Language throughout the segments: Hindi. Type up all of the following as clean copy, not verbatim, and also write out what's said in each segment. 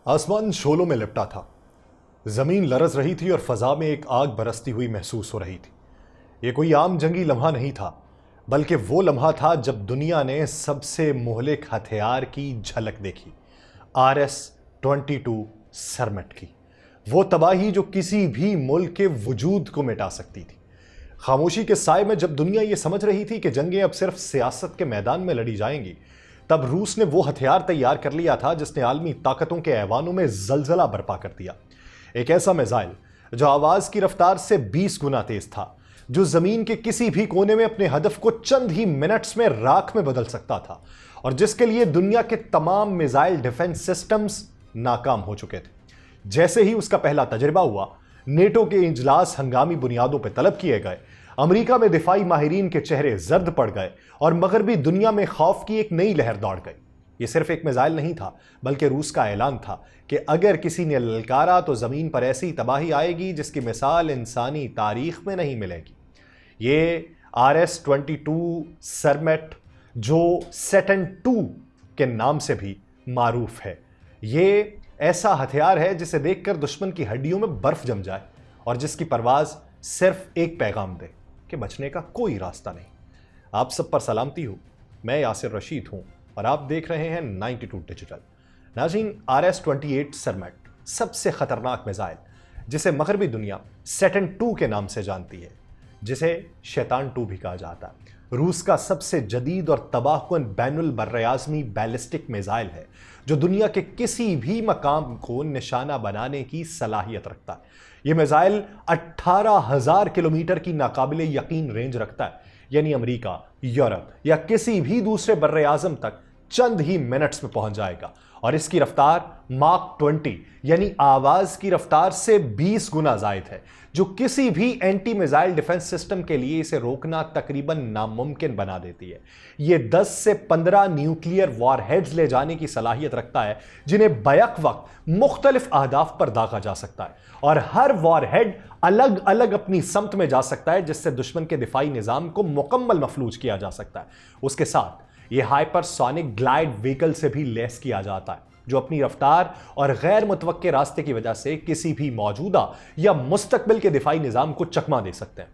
आसमान शोलों में लिपटा था। जमीन लरज रही थी और फजा में एक आग बरसती हुई महसूस हो रही थी। यह कोई आम जंगी लम्हा नहीं था, बल्कि वो लम्हा था जब दुनिया ने सबसे मोहलिक हथियार की झलक देखी, RS-22 सरमट की। वो तबाही जो किसी भी मुल्क के वजूद को मिटा सकती थी। खामोशी के साए में जब दुनिया ये समझ रही थी कि जंगें अब सिर्फ सियासत के मैदान में लड़ी जाएंगी, तब रूस ने वो हथियार तैयार कर लिया था जिसने आलमी ताकतों के ऐवानों में जलजला बर्पा कर दिया। एक ऐसा मिसाइल जो आवाज की रफ्तार से 20 गुना तेज था, जो जमीन के किसी भी कोने में अपने हदफ को चंद ही मिनट्स में राख में बदल सकता था, और जिसके लिए दुनिया के तमाम मिसाइल डिफेंस सिस्टम्स नाकाम हो चुके थे। जैसे ही उसका पहला तजुर्बा हुआ, नेटो के इजलास हंगामी बुनियादों पर तलब किए गए, अमेरिका में दिफाई माहिरीन के चेहरे जर्द पड़ गए और मगरबी दुनिया में खौफ की एक नई लहर दौड़ गई। यह सिर्फ एक मिसाइल नहीं था, बल्कि रूस का ऐलान था कि अगर किसी ने ललकारा तो जमीन पर ऐसी तबाही आएगी जिसकी मिसाल इंसानी तारीख में नहीं मिलेगी। ये RS-22 सरमट, जो सैटर्न 2 के नाम से भी मारूफ है, ये ऐसा हथियार है जिसे देखकर दुश्मन की हड्डियों में बर्फ जम जाए और जिसकी परवाज सिर्फ एक पैगाम दे कि बचने का कोई रास्ता नहीं। आप सब पर सलामती हो, मैं यासिर रशीद हूं और आप देख रहे हैं 92 डिजिटल। नाज़रीन, RS-28 सरमट सबसे खतरनाक मिसाइल, जिसे मगरबी दुनिया सैटर्न 2 के नाम से जानती है, जिसे शैतान 2 भी कहा जाता है, रूस का सबसे जदीद और तबाहकुन बैनुल बर्रआज़मी बैलिस्टिक मिसाइल है, जो दुनिया के किसी भी मकाम को निशाना बनाने की सलाहियत रखता है। यह मिसाइल 18,000 किलोमीटर की नाकाबिले यकीन रेंज रखता है, यानी अमेरिका, यूरोप या किसी भी दूसरे बर्रे आजम तक चंद ही मिनट्स में पहुंच जाएगा। और इसकी रफ्तार माक 20 यानी आवाज की रफ्तार से 20 गुना जायद है, जो किसी भी एंटी मिसाइल डिफेंस सिस्टम के लिए इसे रोकना तकरीबन नामुमकिन बना देती है। यह 10 से 15 न्यूक्लियर वॉरहेड्स ले जाने की सलाहियत रखता है, जिन्हें बैक वक्त मुख्तलिफ अहदाफ पर दागा जा सकता है, और हर वॉरहेड अलग अलग अपनी समत में जा सकता है, जिससे दुश्मन के दिफाई निजाम को मुकम्मल मफलूज किया जा सकता है। उसके साथ यह हाइपरसोनिक ग्लाइड व्हीकल से भी लैस किया जाता है, जो अपनी रफ्तार और गैर मुतवक्के रास्ते की वजह से किसी भी मौजूदा या मुस्तकबिल के दिफाई निजाम को चकमा दे सकते हैं।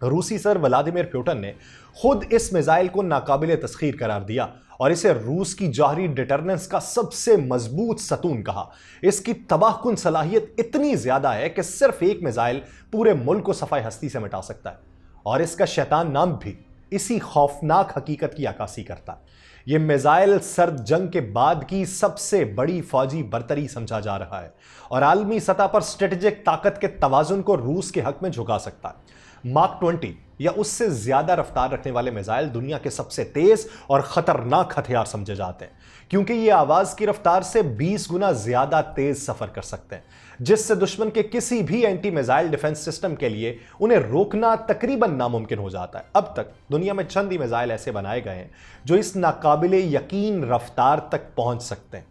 रूसी सर व्लादिमीर पुतिन ने खुद इस मिसाइल को नाकाबिले तस्खीर करार दिया और इसे रूस की जौहरी डिटरनेंस का सबसे मजबूत सतून कहा। इसकी तबाहकुन सलाहियत इतनी ज्यादा है कि सिर्फ एक मिसाइल पूरे मुल्क को सफाई हस्ती से मिटा सकता है, और इसका शैतान नाम भी इसी खौफनाक हकीकत की अक्कासी करता है। यह मिसाइल सर्द जंग के बाद की सबसे बड़ी फौजी बरतरी समझा जा रहा है और आलमी सतह पर स्ट्रेटेजिक ताकत के तवाजुन को रूस के हक में झुका सकता है। माक 20 या उससे ज्यादा रफ्तार रखने वाले मिसाइल दुनिया के सबसे तेज और खतरनाक हथियार समझे जाते हैं, क्योंकि ये आवाज की रफ्तार से 20 गुना ज्यादा तेज सफर कर सकते हैं, जिससे दुश्मन के किसी भी एंटी मिसाइल डिफेंस सिस्टम के लिए उन्हें रोकना तकरीबन नामुमकिन हो जाता है। अब तक दुनिया में चंद ही मिसाइल ऐसे बनाए गए हैं जो इस नाकाबिले यकीन रफ्तार तक पहुंच सकते हैं,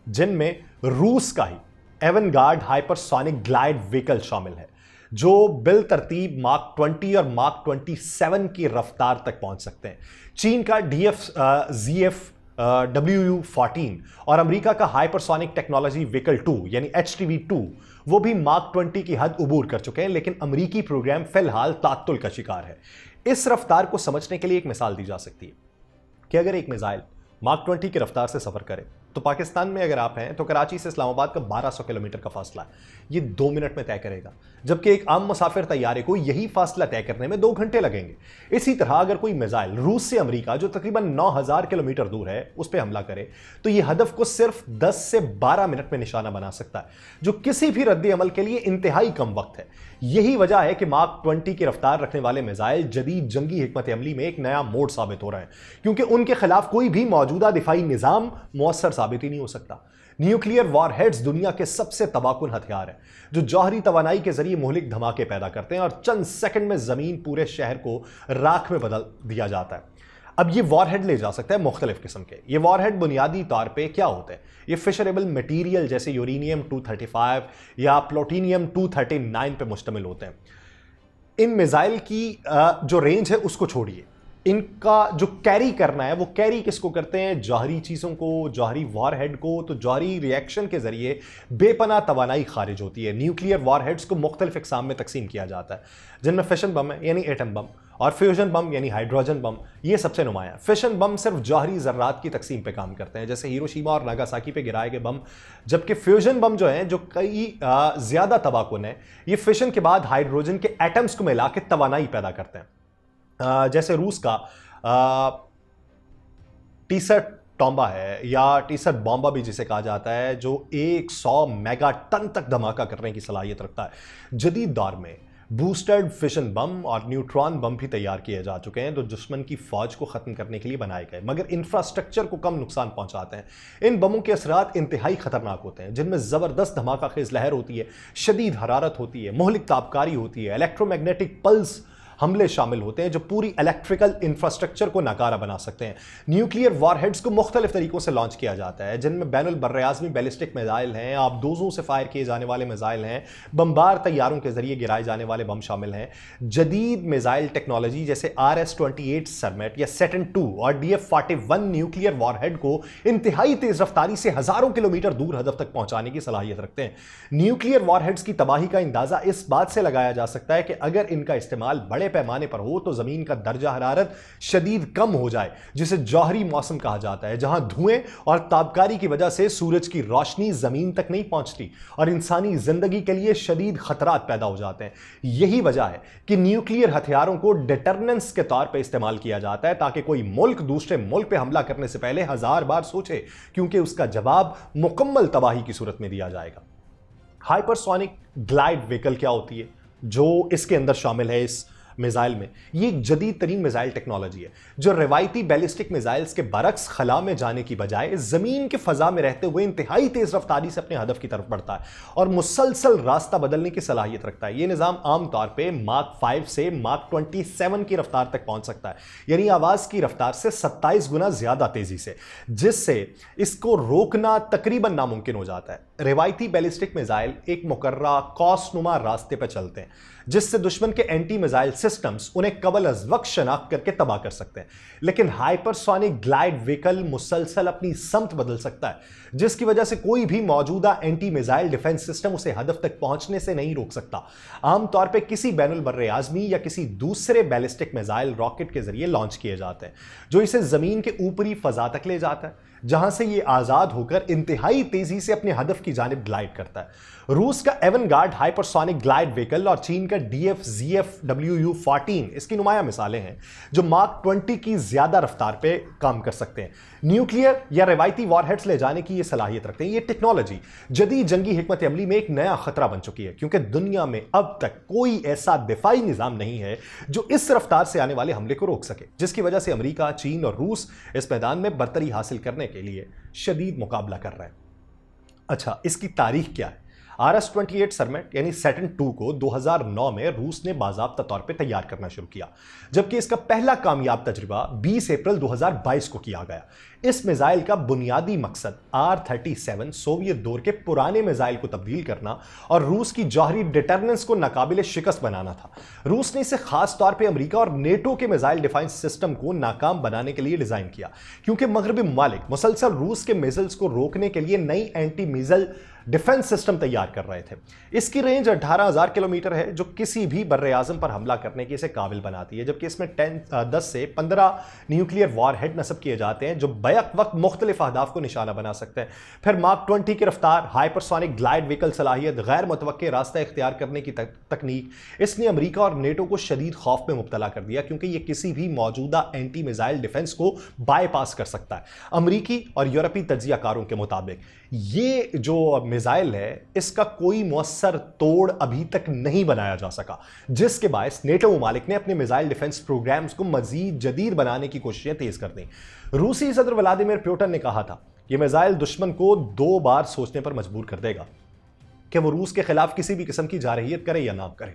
जिनमें रूस का ही एवनगार्ड हाइपरसोनिक ग्लाइड व्हीकल शामिल है, जो बिल तरतीब माक 20 और माक 27 की रफ्तार तक पहुंच सकते हैं। चीन का ZF WU-14 और अमेरिका का हाइपरसोनिक टेक्नोलॉजी व्हीकल 2 यानी HTV-2 वो भी माक 20 की हद उबूर कर चुके हैं, लेकिन अमेरिकी प्रोग्राम फिलहाल तात्तुल का शिकार है। इस रफ्तार को समझने के लिए एक मिसाल दी जा सकती है कि अगर एक मिसाइल माक 20 की रफ्तार से सफर करे तो पाकिस्तान में अगर आप हैं तो कराची से इस्लामाबाद का 1200 किलोमीटर का फासला है, ये 2 मिनट में तय करेगा, जबकि एक आम मुसाफिर तैयारे को यही फासला तय करने में 2 घंटे लगेंगे। इसी तरह अगर कोई मिसाइल रूस से अमेरिका, जो तकरीबन 9000 किलोमीटर दूर है, उस पर हमला करे तो यह हदफ को सिर्फ 10 से 12 मिनट में निशाना बना सकता है, जो किसी भी रद्द अमल के लिए इंतहाई कम वक्त है। यही वजह है कि माक 20 की रफ्तार रखने वाले मिसाइल जदीद जंगी हिकमत अमली में एक नया मोड़ साबित हो रहे हैं, क्योंकि उनके खिलाफ कोई भी मौजूदा दिफाई निजाम मुअस्सर साबित ही नहीं हो सकता। न्यूक्लियर वॉरहेड्स दुनिया के सबसे तबाहकुन हथियार हैं, जो जौहरी तवानाई के जरिए मोहलिक धमाके पैदा करते हैं और चंद सेकंड में जमीन पूरे शहर को राख में बदल दिया जाता है। अब ये वॉरहेड ले जा सकता है मुख्तलिफ किस्म के। ये वॉरहेड बुनियादी तौर पे क्या होते हैं? ये फिशरेबल मटीरियल जैसे यूरेनियम 235 या प्लूटोनियम 239 पे मुश्तमिल होते हैं। इन मिसाइल की जो रेंज है उसको छोड़िए, इनका जो कैरी करना है वो कैरी किसको करते हैं? जौहरी चीज़ों को, जौहरी वॉरहेड को। तो जौहरी रिएक्शन के जरिए बेपनाह तवानाई खारिज होती है। न्यूक्लियर वॉरहेड्स को मुख्तलिफ इकसाम में तकसीम किया जाता है, जिनमें फिशन बम है यानी एटम बम, और फ्यूजन बम यानी हाइड्रोजन बम, ये सबसे नुमाया। फिशन बम सिर्फ जौहरी ज़र्रात की तकसीम पे काम करते हैं, जैसे हिरोशिमा और नागासाकी पे गिराए गए बम। जबकि फ्यूजन बम जो हैं, जो कई ज़्यादा तबाहकुन है, ये फिशन के बाद हाइड्रोजन के एटम्स को मिला के तवानाई पैदा करते हैं। जैसे रूस का टीसर टॉम्बा है या टीसर बॉम्बा भी जिसे कहा जाता है, जो 100 मेगा टन तक धमाका करने की सलाहियत रखता है। जदीद दौर में बूस्टर्ड फिशन बम और न्यूट्रॉन बम भी तैयार किए जा चुके हैं, जो दुश्मन की फौज को खत्म करने के लिए बनाए गए, मगर इंफ्रास्ट्रक्चर को कम नुकसान पहुंचाते हैं। इन बमों के असरात इंतहाई खतरनाक होते हैं, जिनमें जबरदस्त धमाका खेज लहर होती है, शदीद हरारत होती है, मोहलिक ताबकारी होती है, इलेक्ट्रोमैग्नेटिक पल्स हमले शामिल होते हैं जो पूरी इलेक्ट्रिकल इंफ्रास्ट्रक्चर को नाकारा बना सकते हैं। न्यूक्लियर वॉरहेड्स को मुख्तलिफ तरीकों से लॉन्च किया जाता है, जिनमें बैनुल बर्र-ए-आज़मी बैलिस्टिक मिसाइल हैं, आबदोजों से फायर किए जाने वाले मिसाइल हैं, बमबार तैयारों के जरिए गिराए जाने वाले बम शामिल हैं। जदीद मिसाइल टेक्नोलॉजी जैसे RS-28 सरमेट या सैटर्न-2 और DF-41 न्यूक्लियर वॉरहेड को इंतहाई तेज रफ्तारी से हजारों किलोमीटर दूर हदफ तक पहुंचाने की सलाहियत रखते हैं। न्यूक्लियर वॉरहेड्स की तबाही का अंदाजा इस बात से लगाया जा सकता है कि अगर इनका इस्तेमाल बड़े पैमाने पर हो तो जमीन का दर्जा हरारत शदीद कम हो जाए, जिसे जौहरी मौसम कहा जाता है, जहां धुएं और ताबकारी की वजह से सूरज की रोशनी जमीन तक नहीं पहुंचती और इंसानी जिंदगी के लिए शदीद खतरात पैदा हो जाते हैं। यही वजह है कि न्यूक्लियर हथियारों को डिटरनेंस के तौर पर इस्तेमाल किया जाता है, ताकि कोई मुल्क दूसरे मुल्क पर हमला करने से पहले 1000 बार सोचे, क्योंकि उसका जवाब मुकम्मल तबाही की सूरत में दिया जाएगा। हाइपरसोनिक ग्लाइड व्हीकल क्या होती है जो इसके अंदर शामिल है इस मिसाइल में? ये एक जदीद तरीन मिसाइल टेक्नोलॉजी है जो रवायती बैलिस्टिक मिसाइल्स के बरक्स खला में जाने की बजाय जमीन के फजा में रहते हुए इंतहाई तेज रफ्तारी से अपने हदफ की तरफ बढ़ता है और मुसलसल रास्ता बदलने की सलाहियत रखता है। यह निज़ाम आमतौर पर माक 5 से माक 27 की रफ्तार तक पहुंच सकता है, यानी आवाज की रफ्तार से 27 गुना ज्यादा तेजी से, जिससे इसको रोकना तकरीबन नामुमकिन हो जाता है। रवायती बैलिस्टिक मिसाइल एक मुकर्रा कौसनुमा रास्ते पर चलते हैं, जिससे दुश्मन के एंटी मिसाइल सिस्टम्स उन्हें कबल अज वक्त शनाख्त करके तबाह कर सकते हैं। लेकिन हाइपरसोनिक ग्लाइड व्हीकल मुसलसल अपनी समत बदल सकता है, जिसकी वजह से कोई भी मौजूदा एंटी मिसाइल डिफेंस सिस्टम उसे हदफ तक पहुंचने से नहीं रोक सकता। आमतौर पर किसी बैनुल बर्र-ए-आज़मी या किसी दूसरे बैलिस्टिक मिसाइल रॉकेट के जरिए लॉन्च किए जाते हैं, जो इसे जमीन के ऊपरी फजा तक ले जाता है, जहां से यह आजाद होकर इंतहाई तेजी से अपने हदफ की जानिब ग्लाइड करता है। रूस का एवनगार्ड हाइपरसोनिक ग्लाइड व्हीकल और चीन का DF-ZF-WU-14 इसकी नुमाया मिसालें हैं, जो मार्क 20 की ज्यादा रफ्तार पे काम कर सकते हैं। न्यूक्लियर या रवायती वॉरहेड्स ले जाने की यह सलाहियत रखते हैं। ये टेक्नोलॉजी जदीद जंगी हिकमत अमली में एक नया खतरा बन चुकी है, क्योंकि दुनिया में अब तक कोई ऐसा दिफाई निजाम नहीं है जो इस रफ्तार से आने वाले हमले को रोक सके, जिसकी वजह से अमेरिका, चीन और रूस इस मैदान में बरतरी हासिल करने के लिए शदीद मुकाबला कर रहे हैं। अच्छा, इसकी तारीख क्या है? RS-28 सरमेट यानी सैटर्न-2 को 2009 में रूस ने बाज़ाब्ता तौर पे तैयार करना शुरू किया, जबकि इसका पहला कामयाब तजुर्बा 20 अप्रैल 2022 को किया गया। इस मिसाइल का बुनियादी मकसद R-37 सोवियत दौर के पुराने मिसाइल को तब्दील करना और रूस की जौहरी डिटरनेंस को नाकाबिले शिकस्त बनाना था। रूस ने इसे खास तौर पे अमेरिका और नेटो के मिसाइल डिफेंस सिस्टम को नाकाम बनाने के लिए डिजाइन किया, क्योंकि मगरबी ममालिक मुसलसल रूस के मिसाइल्स को रोकने के लिए नई एंटी मिसाइल डिफेंस सिस्टम तैयार कर रहे थे। इसकी रेंज 18,000 किलोमीटर है, जो किसी भी बर्र-ए-आज़म पर हमला करने की इसे काबिल बनाती है, जबकि इसमें 10 से 15 न्यूक्लियर वॉरहेड नस्ब किए जाते हैं, जो बैक वक्त मुख्तलिफ अहदाफ को निशाना बना सकते हैं। फिर मार्क 20 की रफ्तार, हाइपरसोनिक ग्लाइड व्हीकल सलाहियत, गैर मुतवक्के रास्ता इख्तियार करने की तकनीक, इसने अमेरिका और नेटो को शदीद खौफ में मुब्तला कर दिया, क्योंकि यह किसी भी मौजूदा एंटी मिसाइल डिफेंस को बाईपास कर सकता है। अमरीकी और यूरोपीय तज्जियाकारों के मुताबिक ये जो मिसाइल है, इसका कोई मुअस्सर तोड़ अभी तक नहीं बनाया जा सका, जिसके बायस नेटो ममालिक ने अपने मिसाइल डिफेंस प्रोग्राम्स को मजीद जदीद बनाने की कोशिशें तेज कर दी। रूसी सदर व्लादिमीर पुतिन ने कहा था कि मिसाइल दुश्मन को 2 बार सोचने पर मजबूर कर देगा कि वो रूस के खिलाफ किसी भी किस्म की जारहियत करे या ना करे।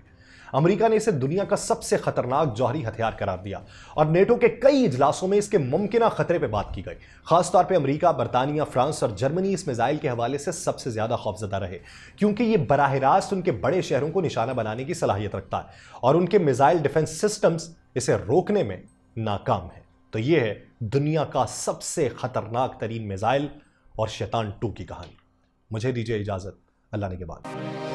अमेरिका ने इसे दुनिया का सबसे खतरनाक जौहरी हथियार करार दिया और नेटो के कई इजलासों में इसके मुमकिना खतरे पर बात की गई। खासतौर पर अमेरिका, बरतानिया, फ्रांस और जर्मनी इस मिसाइल के हवाले से सबसे ज्यादा खौफजदा रहे, क्योंकि ये बराह रास्त उनके बड़े शहरों को निशाना बनाने की सलाहियत रखता है और उनके मिसाइल डिफेंस सिस्टम्स इसे रोकने में नाकाम है। तो यह है दुनिया का सबसे खतरनाक तरीन मिसाइल और शैतान 2 की कहानी। मुझे दीजिए इजाजत, अल्लाह ने के बाद।